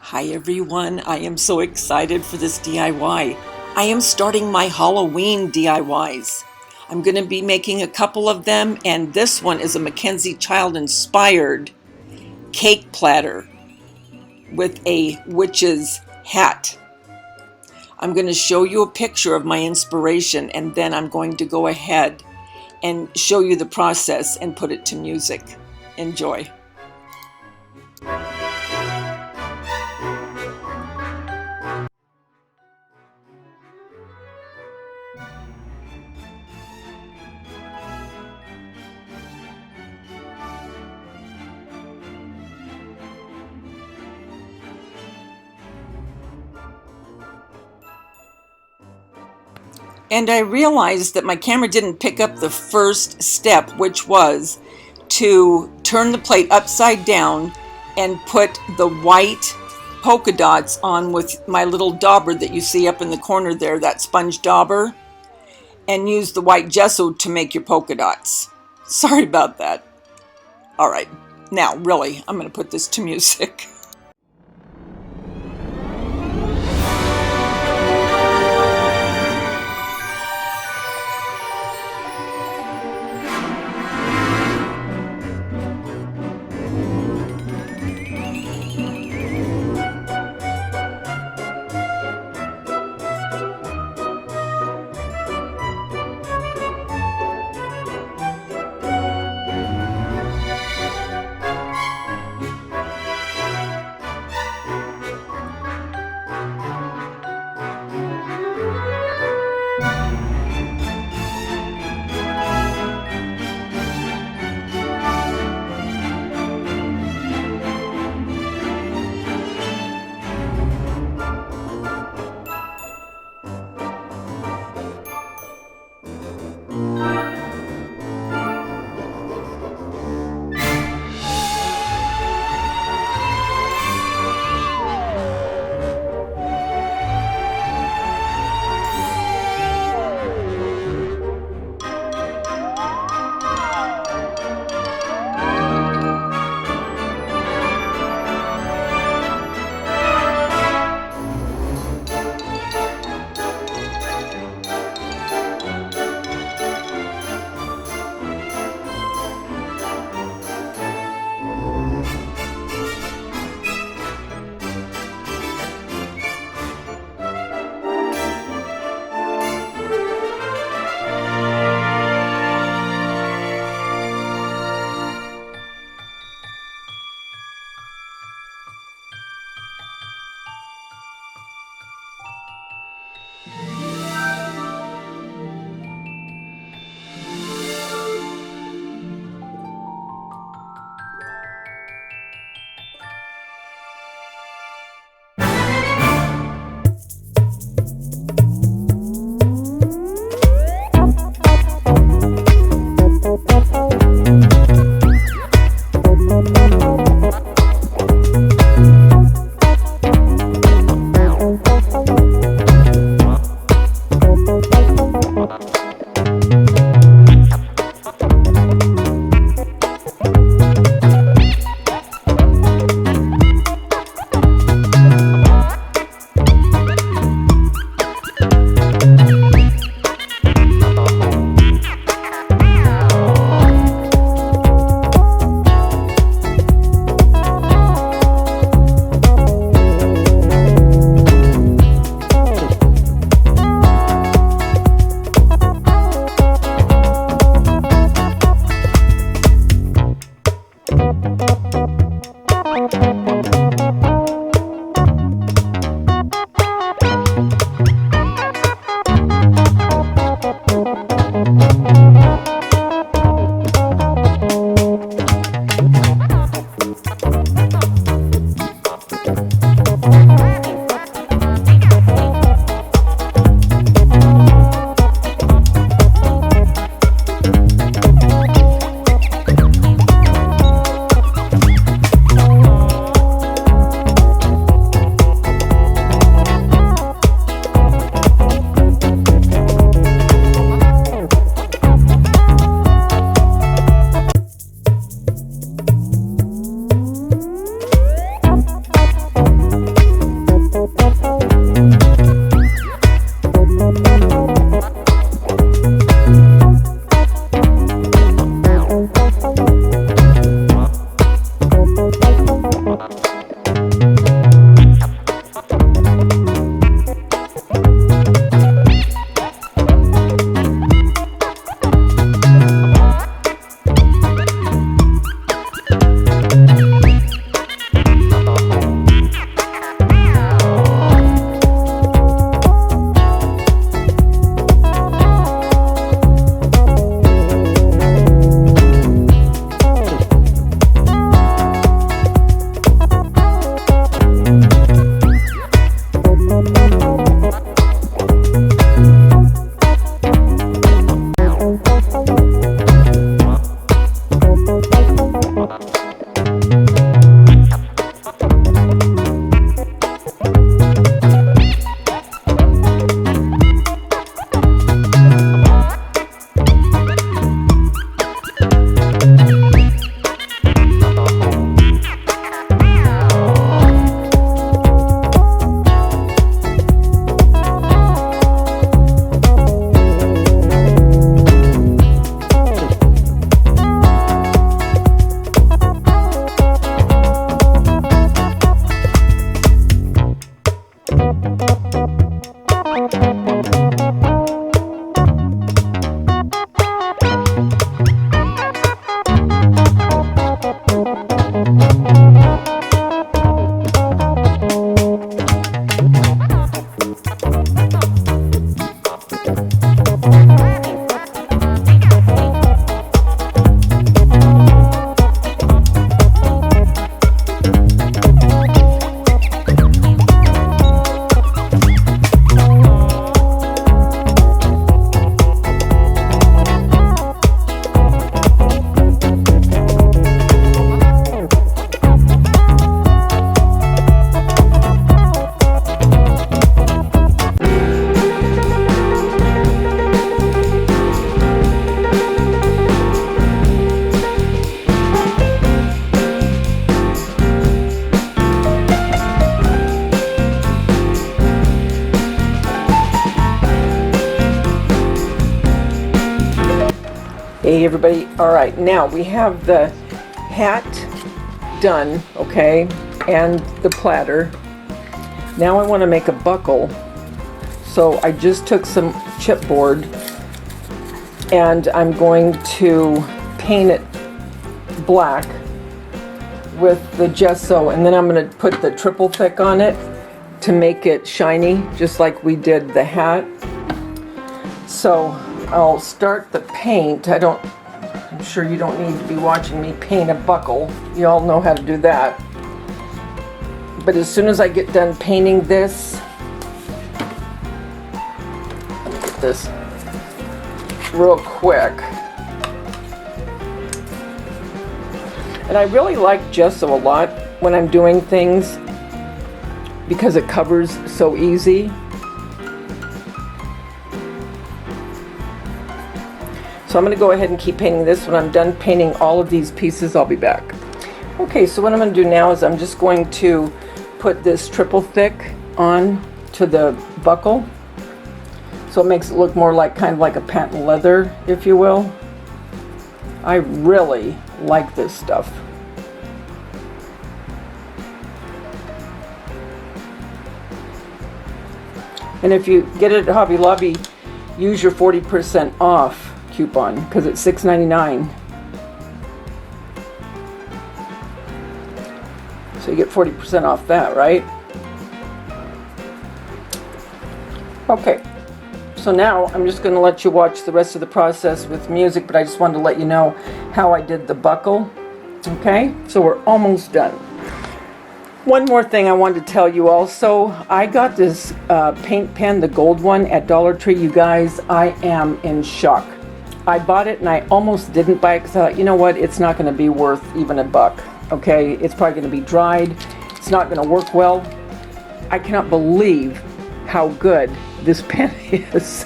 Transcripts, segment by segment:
Hi everyone, I am so excited for this DIY. I am starting my Halloween DIYs. I'm going to be making a couple of them, and this one is a Mackenzie child inspired cake platter with a witch's hat. I'm going to show you a picture of my inspiration, and then I'm going to go ahead and show you the process and put it to music. Enjoy. And I realized that my camera didn't pick up the first step, which was to turn the plate upside down and put the white polka dots on with my little dauber that you see up in the corner there, that sponge dauber, and use the white gesso to make your polka dots. Sorry about that. All right, now really, I'm going to put this to music. Hey everybody, all right, now we have the hat done, okay, and the platter. Now I want to make a buckle, so I just took some chipboard and I'm going to paint it black with the gesso, and then I'm going to put the triple thick on it to make it shiny, just like we did the hat. So I'll start the paint. I'm sure you don't need to be watching me paint a buckle. You all know how to do that. But as soon as I get done painting this, let me get this real quick. And I really like gesso a lot when I'm doing things because it covers so easy. So I'm going to go ahead and keep painting this. When I'm done painting all of these pieces, I'll be back. Okay, so what I'm going to do now is I'm just going to put this triple thick on to the buckle. So it makes it look more like kind of like a patent leather, if you will. I really like this stuff. And if you get it at Hobby Lobby, use your 40% off coupon because it's $6.99. So you get 40% off that, right? Okay, so now I'm just going to let you watch the rest of the process with music, but I just wanted to let you know how I did the buckle. Okay, so we're almost done. One more thing I wanted to tell you also, I got this paint pen, the gold one, at Dollar Tree. You guys, I am in shock. I bought it and I almost didn't buy it because I thought, you know what, it's not going to be worth even $1. Okay, it's probably going to be dried. It's not going to work well. I cannot believe how good this pen is.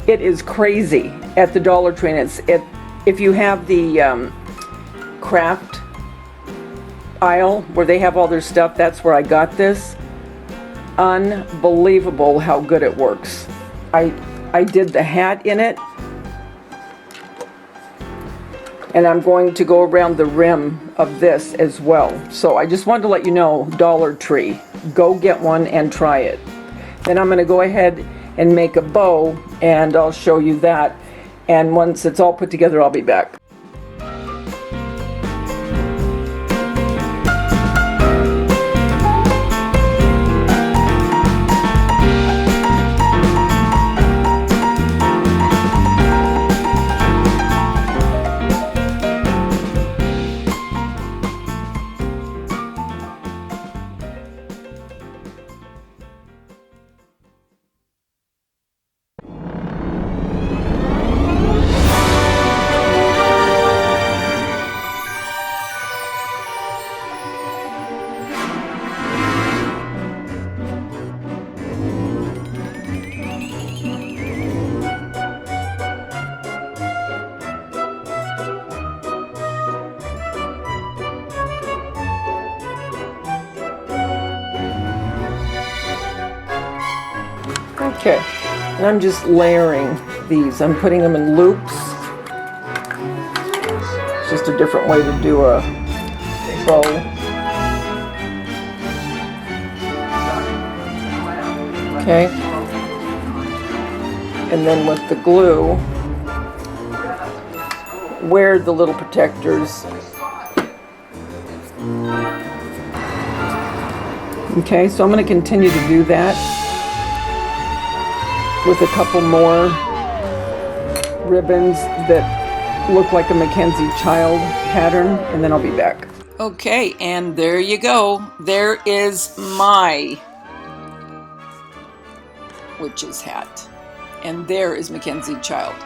It is crazy at the Dollar Tree. And if you have the craft aisle where they have all their stuff, that's where I got this. Unbelievable how good it works. I did the hat in it. And I'm going to go around the rim of this as well. So I just wanted to let you know, Dollar Tree, go get one and try it. Then I'm going to go ahead and make a bow, and I'll show you that. And once it's all put together, I'll be back. Okay, and I'm just layering these. I'm putting them in loops. It's just a different way to do a bow. Okay, and then with the glue, wear the little protectors. Okay, so I'm going to continue to do that with a couple more ribbons that look like a Mackenzie child pattern, and then I'll be back. Okay, and there you go. There is my witch's hat. And there is Mackenzie child.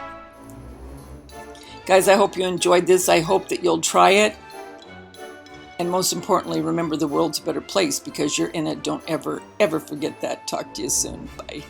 Guys, I hope you enjoyed this. I hope that you'll try it. And most importantly, remember the world's a better place because you're in it. Don't ever, ever forget that. Talk to you soon. Bye.